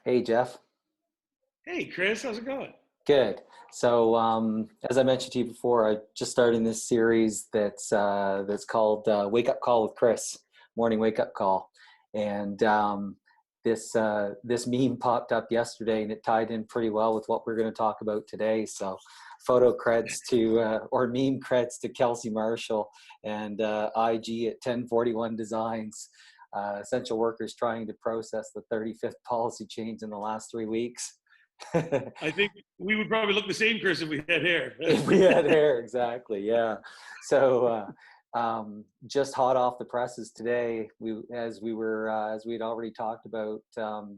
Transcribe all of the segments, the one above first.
Hey, Jeff. Hey, Chris, how's it going? Good. As I mentioned to you before, I just started this series that's called "Wake Up Call with Chris," morning wake up call, and this meme popped up yesterday, and it tied in pretty well with what we're going to talk about today. So, photo creds to or meme creds to Kelsey Marshall and IG at 1041 Designs. Essential workers trying to process the 35th policy change in the last 3 weeks. I think we would probably look the same, Chris, if we had hair. If we had hair, exactly, yeah. So just hot off the presses today, as we'd already talked about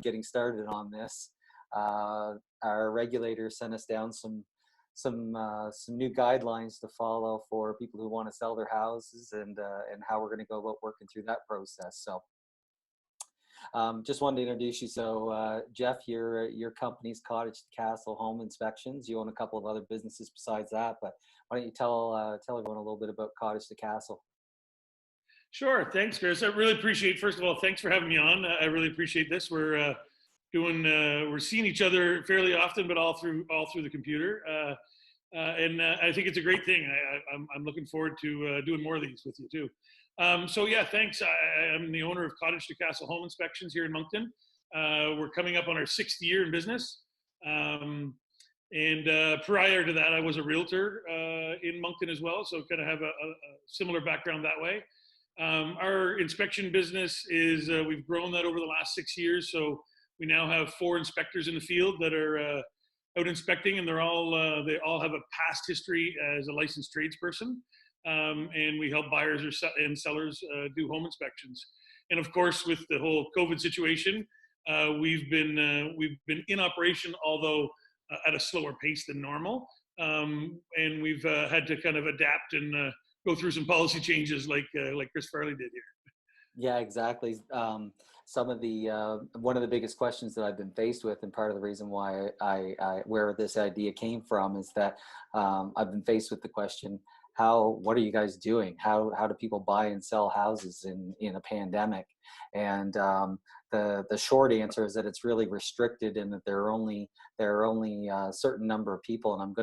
getting started on this, our regulator sent us down some new guidelines to follow for people who want to sell their houses and how we're going to go about working through that process. So just wanted to introduce you. So, Jeff, your company's Cottage to Castle Home Inspections. You own a couple of other businesses besides that, but why don't you tell everyone a little bit about Cottage to Castle? Sure, thanks, Chris. I really appreciate. First of all, thanks for having me on. I really appreciate this. We're seeing each other fairly often, but all through the computer, and I think it's a great thing. I'm looking forward to doing more of these with you too. So yeah, thanks. I'm the owner of Cottage to Castle Home Inspections here in Moncton. We're coming up on our sixth year in business. And prior to that, I was a realtor in Moncton as well, so kind of have a similar background that way. Our inspection business is we've grown that over the last 6 years, so we now have 4 inspectors in the field that are out inspecting, and they all have a past history as a licensed tradesperson, and we help buyers and sellers do home inspections. And of course, with the whole COVID situation, we've been in operation, although at a slower pace than normal, and we've had to kind of adapt and go through some policy changes like Chris Farley did here. Yeah, exactly. Some of the one of the biggest questions that I've been faced with, and part of the reason why I where this idea came from, is that I've been faced with the question, what are you guys doing? How do people buy and sell houses in a pandemic? And the short answer is that it's really restricted, and that there are only a certain number of people. And I'm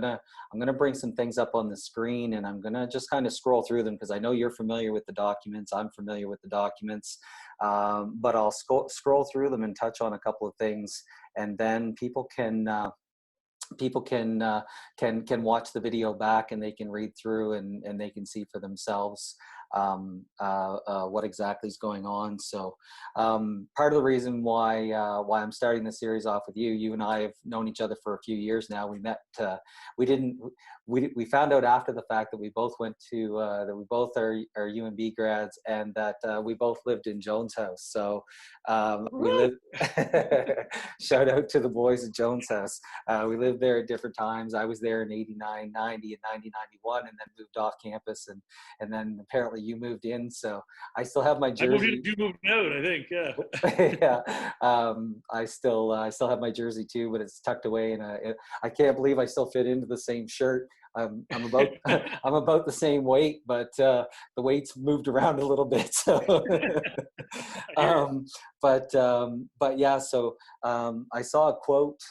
gonna bring some things up on the screen, and I'm gonna just kind of scroll through them because I know you're familiar with the documents. I'm familiar with the documents, but I'll scroll through them and touch on a couple of things, and then people can watch the video back, and they can read through, and they can see for themselves what exactly is going on. So part of the reason why I'm starting this series off with you and I have known each other for a few years now. We met. We found out after the fact that we both went to that we both are UNB grads, and that we both lived in Jones House. So we lived. Shout out to the boys at Jones House. We lived there at different times. I was there in 89, 90, and 90, 91, and then moved off campus, and then apparently you moved in. So I still have my I moved in, jersey. you moved out, I think. Yeah. Yeah, I still have my jersey too, but it's tucked away, and I can't believe I still fit into the same shirt. I'm about I'm about the same weight, but the weight's moved around a little bit. So, I hear you. but yeah. So I saw a quote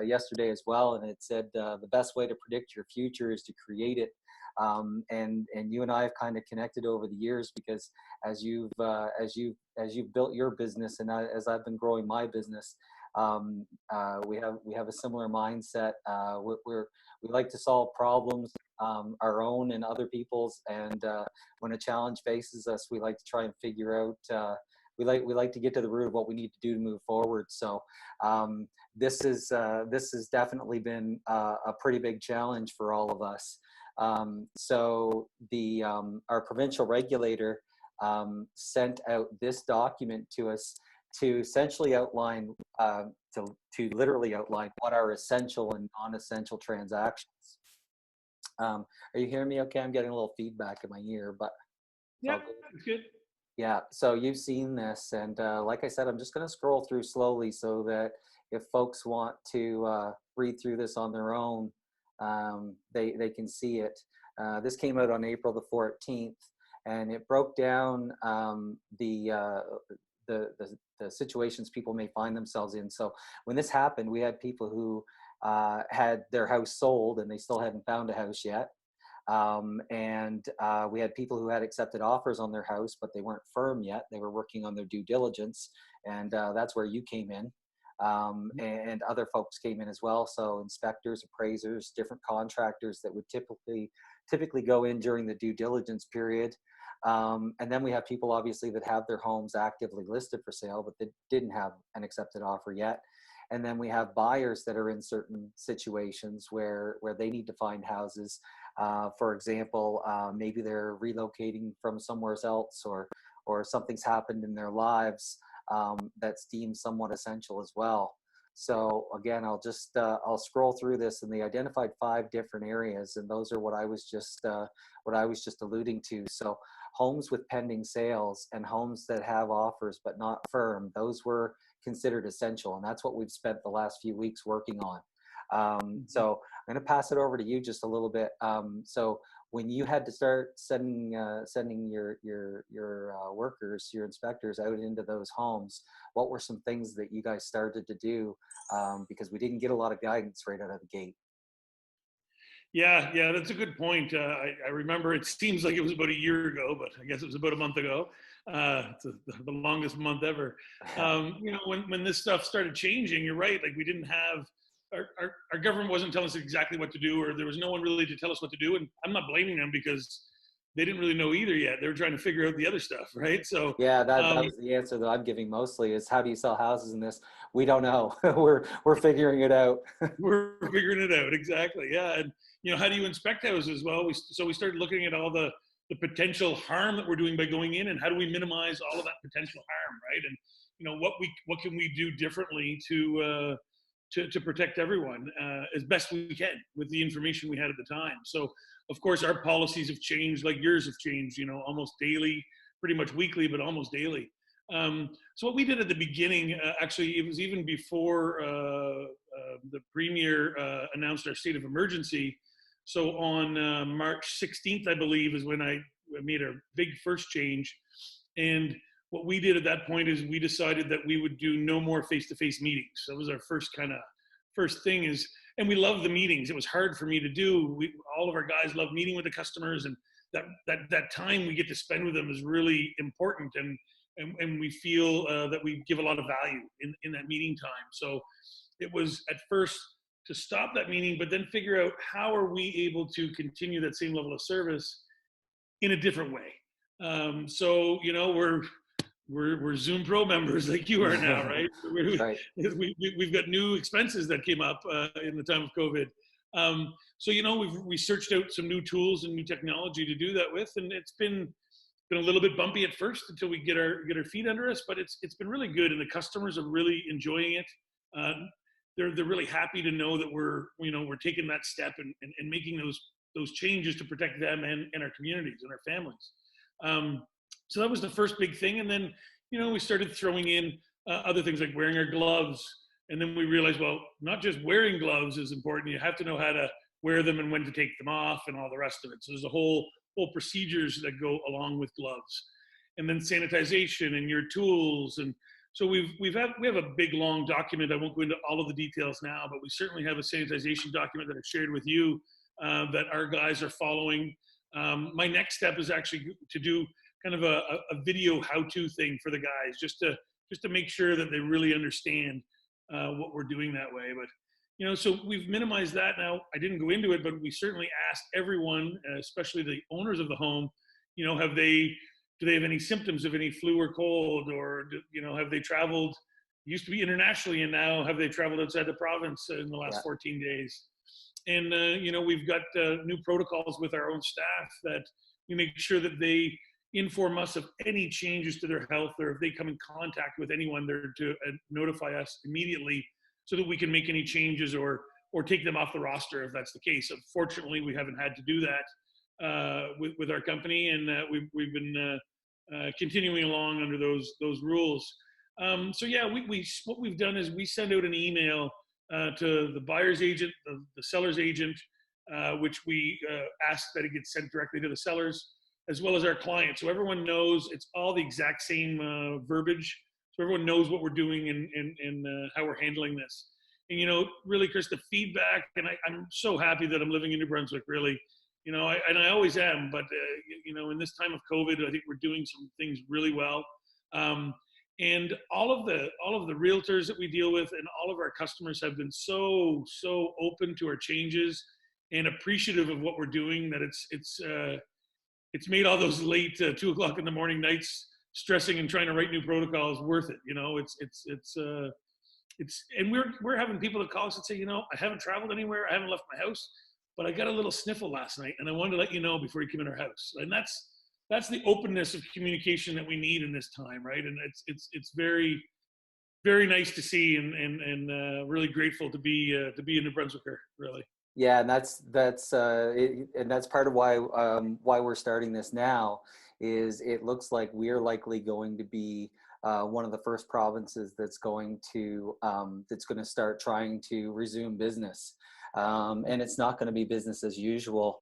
yesterday as well, and it said the best way to predict your future is to create it. And you and I have kind of connected over the years, because as you've built your business, and as I've been growing my business, we have a similar mindset. We like to solve problems, our own and other people's, and when a challenge faces us, we like to try and figure out. We like to get to the root of what we need to do to move forward. So this has definitely been a pretty big challenge for all of us. So our provincial regulator sent out this document to us to essentially outline, to literally outline what are essential and non-essential transactions. Are you hearing me okay? I'm getting a little feedback in my ear, but it's Yeah, all good. it's good. Yeah, so you've seen this, and like I said, I'm just going to scroll through slowly so that if folks want to read through this on their own, they can see it. This came out on April the 14th, and it broke down the situations people may find themselves in. So when this happened, we had people who had their house sold and they still hadn't found a house yet. And we had people who had accepted offers on their house, but they weren't firm yet. They were working on their due diligence, and that's where you came in. And other folks came in as well. So inspectors, appraisers, different contractors that would typically go in during the due diligence period. And then we have people obviously that have their homes actively listed for sale, but they didn't have an accepted offer yet. And then we have buyers that are in certain situations where they need to find houses. For example, maybe they're relocating from somewhere else, or something's happened in their lives that's deemed somewhat essential as well. So again, I'll scroll through this, and they identified 5 different areas, and those are what I was just alluding to. So homes with pending sales and homes that have offers but not firm, those were considered essential, and that's what we've spent the last few weeks working on. So I'm going to pass it over to you just a little bit. So when you had to start sending your workers, your inspectors out into those homes, what were some things that you guys started to do? Because we didn't get a lot of guidance right out of the gate. Yeah, that's a good point. I remember it seems like it was about a year ago, but I guess it was about a month ago. It's the longest month ever. When this stuff started changing, you're right. Like we didn't have our government wasn't telling us exactly what to do, or there was no one really to tell us what to do. And I'm not blaming them because they didn't really know either yet. They were trying to figure out the other stuff, right? So Yeah, that was the answer that I'm giving mostly is how do you sell houses in this? We don't know. we're figuring it out. we're figuring it out, exactly. Yeah, and how do you inspect houses? Well, we started looking at all the potential harm that we're doing by going in, and how do we minimize all of that potential harm, right? And what can we do differently to protect everyone as best we can with the information we had at the time. So of course our policies have changed, like yours have changed, almost daily, pretty much weekly, but almost daily. So what we did at the beginning, actually, it was even before the Premier announced our state of emergency. So on March 16th, I believe, is when I made a big first change. And what we did at that point is we decided that we would do no more face-to-face meetings. That was our first thing is, and we love the meetings. It was hard for me to do. All of our guys love meeting with the customers, and that time we get to spend with them is really important. And we feel that we give a lot of value in that meeting time. So it was at first to stop that meeting, but then figure out how are we able to continue that same level of service in a different way. So we're Zoom Pro members like you are now, right? Right. We've got new expenses that came up in the time of COVID. So we searched out some new tools and new technology to do that with, and it's been a little bit bumpy at first until we get our feet under us, but it's been really good, and the customers are really enjoying it. They're really happy to know that we're taking that step and making those changes to protect them and our communities and our families. So that was the first big thing, and then we started throwing in other things like wearing our gloves, and then we realized, well, not just wearing gloves is important. You have to know how to wear them and when to take them off and all the rest of it. So there's a whole procedures that go along with gloves, and then sanitization and your tools. And so we have a big long document. I won't go into all of the details now, but we certainly have a sanitization document that I shared with you that our guys are following. My next step is actually to do kind of a video how-to thing for the guys, just to make sure that they really understand what we're doing that way. But so we've minimized that now. I didn't go into it, but we certainly asked everyone, especially the owners of the home, do they have any symptoms of any flu or cold, or have they traveled? Used to be internationally, and now have they traveled outside the province in the last 14 days? And we've got new protocols with our own staff that we make sure that they inform us of any changes to their health, or if they come in contact with anyone, they're to notify us immediately so that we can make any changes or take them off the roster if that's the case. Unfortunately, we haven't had to do that with our company, and we've been continuing along under those rules. So yeah, what we've done is we send out an email to the buyer's agent, the seller's agent, which we ask that it gets sent directly to the sellers, as well as our clients. So everyone knows it's all the exact same verbiage so everyone knows what we're doing and how we're handling this. And really, Chris, the feedback, and I'm so happy that I'm living in New Brunswick. Really, and I always am. But in this time of COVID, I think we're doing some things really well. Um, and all of the realtors that we deal with and all of our customers have been so open to our changes and appreciative of what we're doing, that it's made all those late 2 o'clock in the morning nights stressing and trying to write new protocols worth it. And we're having people that call us and say, I haven't traveled anywhere, I haven't left my house, but I got a little sniffle last night, and I wanted to let you know before you come in our house. And that's the openness of communication that we need in this time, right? And it's very, very nice to see, and really grateful to be a New Brunswicker, really. Yeah, and that's part of why we're starting this now. Is it looks like we're likely going to be one of the first provinces that's going to start trying to resume business, and it's not going to be business as usual.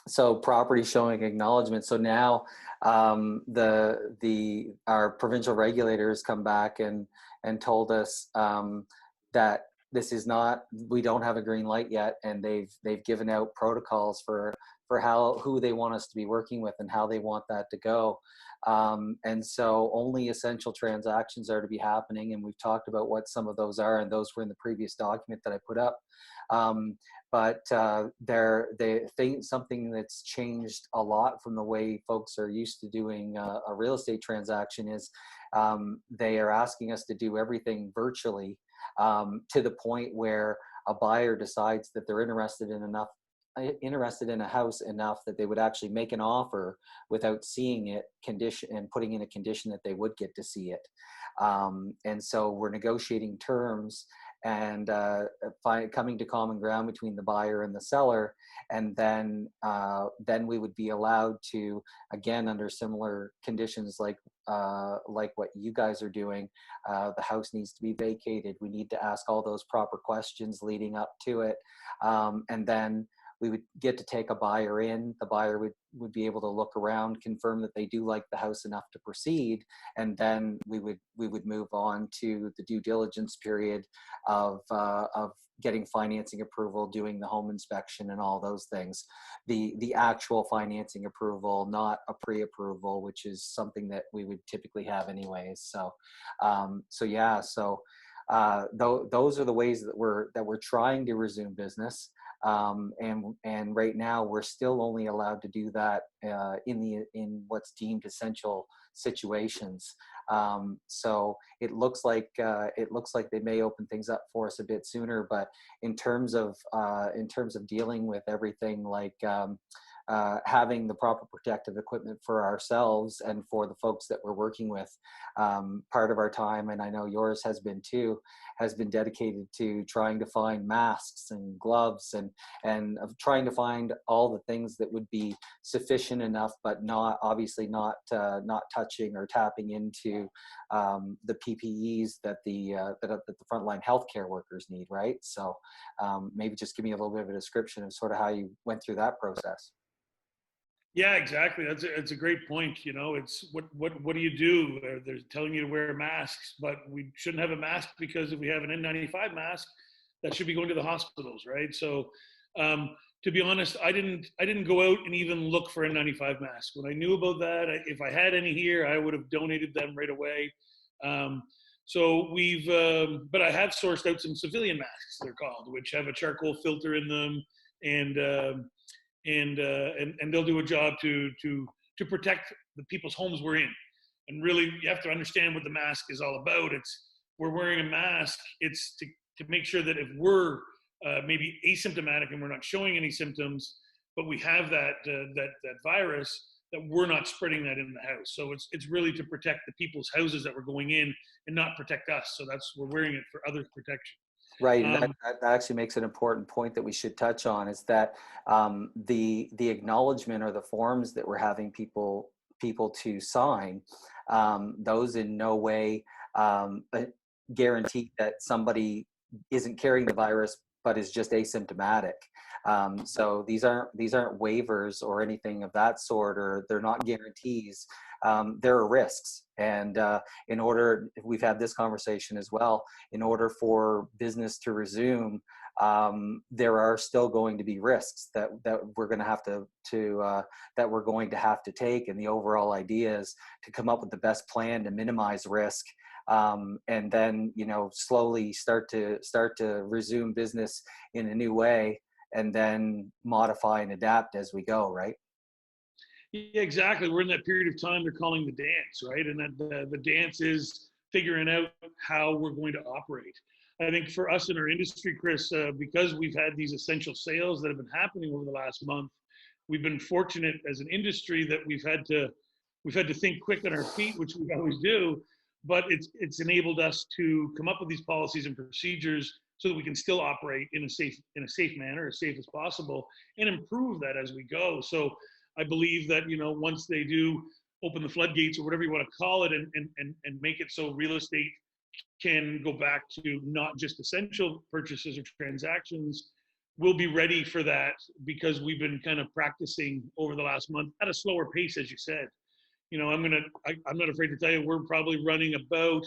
So property showing acknowledgement. So now our provincial regulators come back and told us that this is not, we don't have a green light yet, and they've given out protocols for who they want us to be working with and how they want that to go. And so only essential transactions are to be happening, and we've talked about what some of those are, and those were in the previous document that I put up. But something that's changed a lot from the way folks are used to doing a real estate transaction is they are asking us to do everything virtually, to the point where a buyer decides that they're interested in a house enough that they would actually make an offer without seeing it, and putting in a condition that they would get to see it. And so we're negotiating terms and coming to common ground between the buyer and the seller, and then we would be allowed to, again, under similar conditions like what you guys are doing. The house needs to be vacated. We need to ask all those proper questions leading up to it, and then we would get to take a buyer in. The buyer would be able to look around, confirm that they do like the house enough to proceed, and then we would move on to the due diligence period of getting financing approval, doing the home inspection, and all those things. The actual financing approval, not a pre-approval, which is something that we would typically have anyways. So those are the ways that we're trying to resume business. And right now we're still only allowed to do that in what's deemed essential situations. So it looks like they may open things up for us a bit sooner, but in terms of dealing with everything like having the proper protective equipment for ourselves and for the folks that we're working with, part of our time, and I know yours has been too, has been dedicated to trying to find masks and gloves and of trying to find all the things that would be sufficient enough, but not touching or tapping into the PPEs that the frontline healthcare workers need, right? So maybe just give me a little bit of a description of sort of how you went through that process. Yeah, exactly. That's a great point. It's what do you do? They're telling you to wear masks, but we shouldn't have a mask, because if we have an N95 mask, that should be going to the hospitals, right? So, to be honest, I didn't go out and even look for N95 masks. When I knew about that, if I had any here, I would have donated them right away. So but I have sourced out some civilian masks, they're called, which have a charcoal filter in them, and they'll do a job to protect the people's homes we're in. And really, you have to understand what the mask is all about. We're wearing a mask. It's to make sure that if we're maybe asymptomatic and we're not showing any symptoms, but we have that virus, that we're not spreading that in the house. So it's really to protect the people's houses that we're going in, and not protect us. So we're wearing it for others' protection. Right, and that actually makes an important point that we should touch on, is that the acknowledgement or the forms that we're having people to sign, those in no way guarantee that somebody isn't carrying the virus but is just asymptomatic. So these aren't waivers or anything of that sort, or they're not guarantees. There are risks, and we've had this conversation as well. In order for business to resume, there are still going to be risks that we're going to have that we're going to have to take. And the overall idea is to come up with the best plan to minimize risk, and then slowly start to resume business in a new way, and then modify and adapt as we go. Right. Yeah, exactly. We're in that period of time they're calling the dance, right? And that the dance is figuring out how we're going to operate. I think for us in our industry, Chris, because we've had these essential sales that have been happening over the last month, we've been fortunate as an industry that we've had to think quick on our feet, which we always do. But it's enabled us to come up with these policies and procedures so that we can still operate in a safe manner, as safe as possible, and improve that as we go. So I believe that once they do open the floodgates or whatever you want to call it, and make it so real estate can go back to not just essential purchases or transactions, we'll be ready for that because we've been kind of practicing over the last month at a slower pace, as you said. I'm not afraid to tell you we're probably running about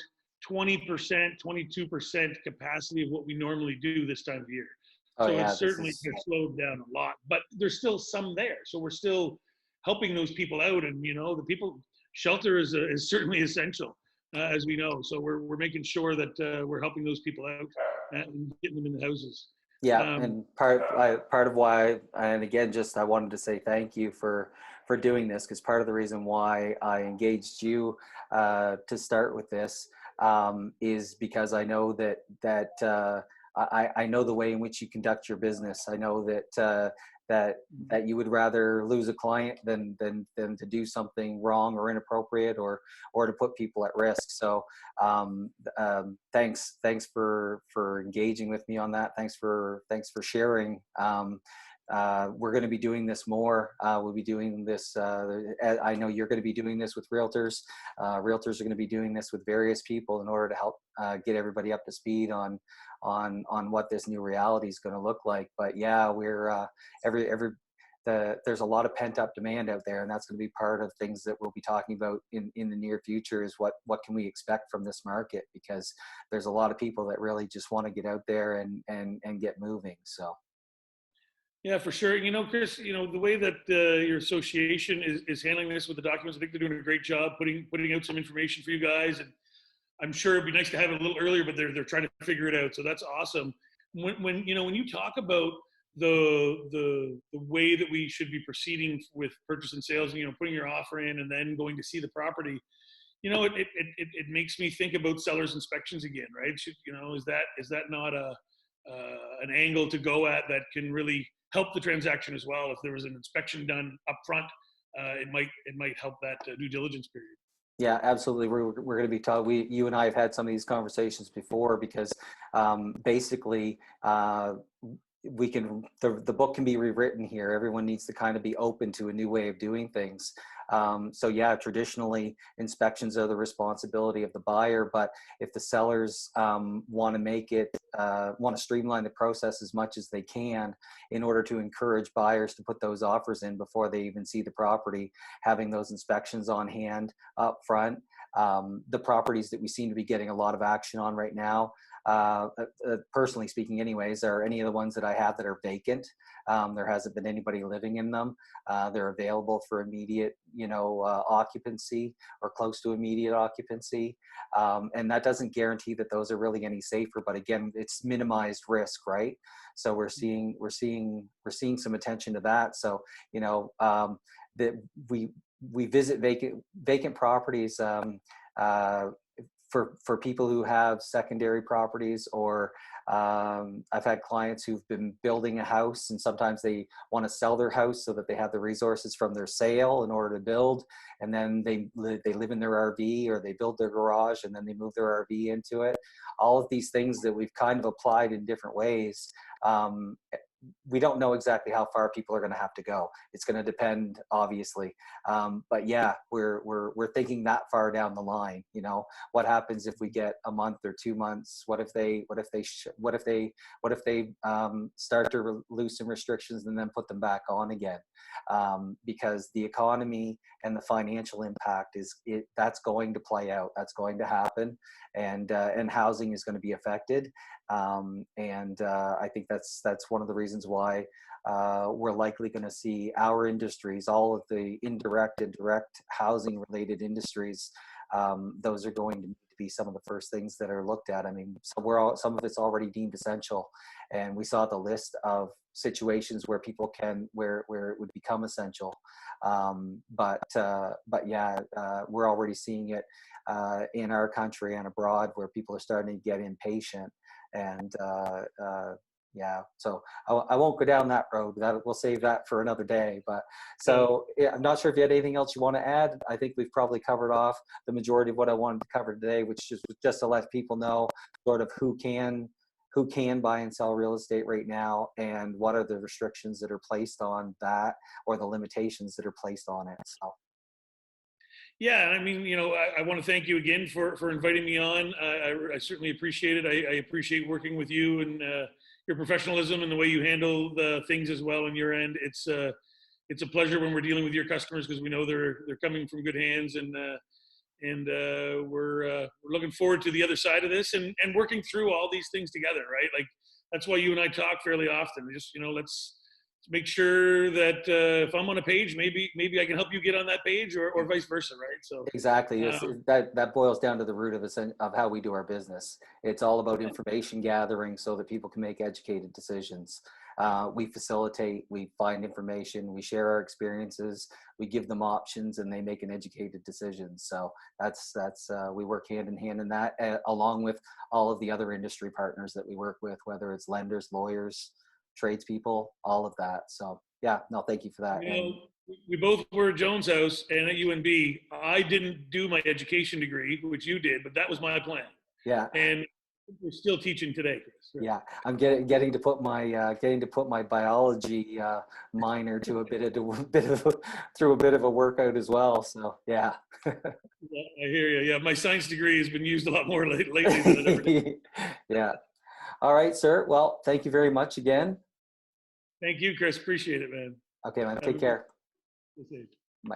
20%, 22% capacity of what we normally do this time of year. Oh So yeah, it's this certainly is slowed down a lot, but there's still some there. So we're still helping those people out, and the people shelter is certainly essential, as we know. So we're making sure that we're helping those people out and getting them in the houses. Yeah, Um, and part of why, and again, just I wanted to say thank you for doing this, because part of the reason why I engaged you to start with this, is because I know I know the way in which you conduct your business. I know that you would rather lose a client than to do something wrong or inappropriate, or to put people at risk. So thanks for engaging with me on that. Thanks for sharing. We're going to be doing this more. We'll be doing this. I know you're going to be doing this with realtors. Realtors are going to be doing this with various people in order to help get everybody up to speed on what this new reality is going to look like. But yeah, we're there's a lot of pent up demand out there, and that's going to be part of things that we'll be talking about in the near future. Is what can we expect from this market, because there's a lot of people that really just want to get out there and get moving. So. Yeah, for sure. Chris, the way that your association is handling this with the documents, I think they're doing a great job putting out some information for you guys. And I'm sure it'd be nice to have it a little earlier, but they're trying to figure it out. So that's awesome. When you talk about the way that we should be proceeding with purchase and sales, and putting your offer in and then going to see the property, it makes me think about sellers inspections again, right? Is that not an angle to go at that can really help the transaction as well? If there was an inspection done up front, it might help that due diligence period. Yeah, absolutely. We're going to be talking. You and I have had some of these conversations before, because basically the book can be rewritten here. Everyone needs to kind of be open to a new way of doing things. So yeah, traditionally inspections are the responsibility of the buyer, but if the sellers want to streamline the process as much as they can in order to encourage buyers to put those offers in before they even see the property, having those inspections on hand up front. The properties that we seem to be getting a lot of action on right now, personally speaking anyways, are any of the ones that I have that are vacant. There hasn't been anybody living in them. They're available for immediate occupancy or close to immediate occupancy, and that doesn't guarantee that those are really any safer, but again, it's minimized risk, right? So we're seeing some attention to that. So that we visit vacant properties for people who have secondary properties, or I've had clients who've been building a house, and sometimes they want to sell their house so that they have the resources from their sale in order to build, and then they live in their RV, or they build their garage and then they move their RV into it. All of these things that we've kind of applied in different ways, we don't know exactly how far people are going to have to go. It's going to depend, obviously. But yeah, we're thinking that far down the line. You know, what happens if we get a month or 2 months? What if they start to loosen restrictions and then put them back on again? Because the economy and the financial impact that's going to play out. That's going to happen, and housing is going to be affected. I think that's one of the reasons why we're likely going to see our industries, all of the indirect and direct housing related industries, those are going to be some of the first things that are looked at. I mean, some of it's already deemed essential, and we saw the list of situations where where it would become essential. But yeah, we're already seeing it in our country and abroad, where people are starting to get impatient. And yeah, so I won't go down that road. We'll save that for another day. But so yeah, I'm not sure if you had anything else you want to add. I think we've probably covered off the majority of what I wanted to cover today, which is just to let people know sort of who can buy and sell real estate right now, and what are the restrictions that are placed on that, or the limitations that are placed on it. So. Yeah, I mean, I want to thank you again for inviting me on. I certainly appreciate it. I appreciate working with you and your professionalism and the way you handle the things as well on your end. It's a pleasure when we're dealing with your customers, because we know they're coming from good hands, and we're looking forward to the other side of this, and working through all these things together, right? Like, that's why you and I talk fairly often. Just, let's make sure that if I'm on a page, maybe I can help you get on that page, or vice versa, right? So exactly, that boils down to the root of how we do our business. It's all about information gathering so that people can make educated decisions. We facilitate, we find information, we share our experiences, we give them options, and they make an educated decision. So that's we work hand in hand in that, along with all of the other industry partners that we work with, whether it's lenders, lawyers, tradespeople, all of that. So yeah, no, thank you for that. We both were at Jones House and at UNB. I didn't do my education degree, which you did, but that was my plan. Yeah. And we're still teaching today, Chris. Yeah, I'm getting to put my biology minor to through a bit of a workout as well. So yeah. Yeah, I hear you. Yeah, my science degree has been used a lot more lately than it ever did. Yeah. All right, sir. Well, thank you very much again. Thank you, Chris. Appreciate it, man. Okay, man. Take care. Bye.